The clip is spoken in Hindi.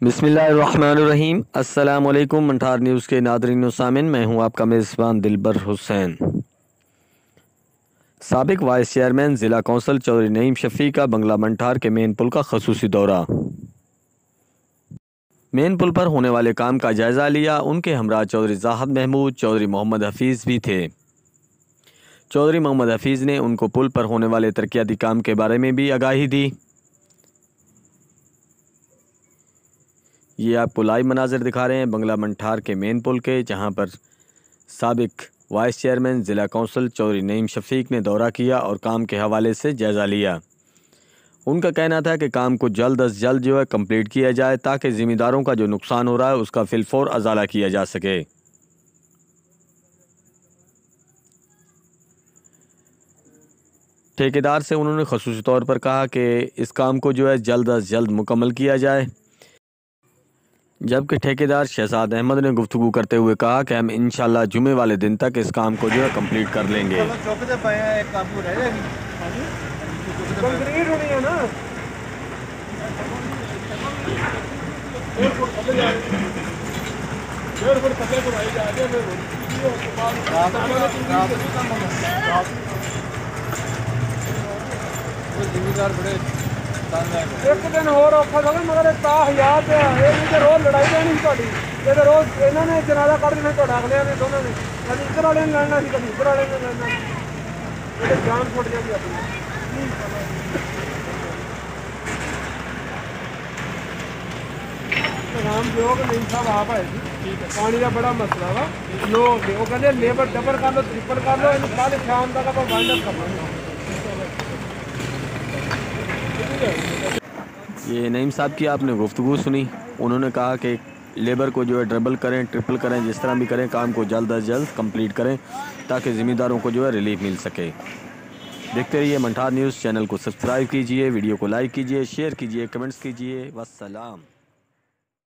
बिस्मिल्लाहिर्रहमानिर्रहीम। अस्सलाम वालेकुम। मंठार न्यूज़ के नादरीन व सामिन, मैं हूं आपका मेज़बान दिलबर हुसैन। साबिक वाइस चेयरमैन ज़िला कौंसल चौधरी नईम शफ़ी का बंगला मंठार के मेन पुल का ख़ुसूसी दौरा। मेन पुल पर होने वाले काम का जायज़ा लिया। उनके हमरा चौधरी ज़ाहिद महमूद, चौधरी मोहम्मद हफीज़ भी थे। चौधरी मोहम्मद हफीज़ ने उनको पुल पर होने वाले तरक्याती काम के बारे में भी आगाही दी। ये आपको लाइव मनाज़र दिखा रहे हैं बंगला मंठार के मेन पुल के, जहाँ पर साबिक वाइस चेयरमैन ज़िला कौंसल चौधरी नईम शफ़ीक ने दौरा किया और काम के हवाले से जायज़ा लिया। उनका कहना था कि काम को जल्द अज जल्द जो है कंप्लीट किया जाए, ताकि ज़िम्मेदारों का जो नुकसान हो रहा है उसका फिलफौर अजाला किया जा सके। ठेकेदार से उन्होंने ख़ुसूसी तौर पर कहा कि इस काम को जो है जल्द अज जल्द मुकम्मल किया जाए, जबकि ठेकेदार शहजाद अहमद ने गुफ्तगू करते हुए कहा कि हम इंशाल्लाह जुमे वाले दिन तक इस काम को जो है कंप्लीट कर लेंगे। एक दिन होर औखा था मगर याद रोज लड़ाई रहनी थोड़ी रोज इन्होंने जनाजा कर देना तो अगलिया ने दोनों ने कभी इधर वाले ने लड़ना कभी इधर वाले ने लड़ना, जान छुट जाएगी अपनी। राम योग नहीं साहब आप आए जी, पानी का बड़ा मसला वा लोग वो कहते लेबर डबल कर लो ट्रिपल कर लो, इन कल शाम तक आप वाइंड अप करना। ये नईम साहब की आपने गुफ्तगू सुनी। उन्होंने कहा कि लेबर को जो है डबल करें, ट्रिपल करें, जिस तरह भी करें काम को जल्द अज जल्द कंप्लीट करें, ताकि ज़िम्मेदारों को जो है रिलीफ मिल सके। देखते रहिए मंठार न्यूज़। चैनल को सब्सक्राइब कीजिए, वीडियो को लाइक कीजिए, शेयर कीजिए, कमेंट्स कीजिए। वस्सलाम।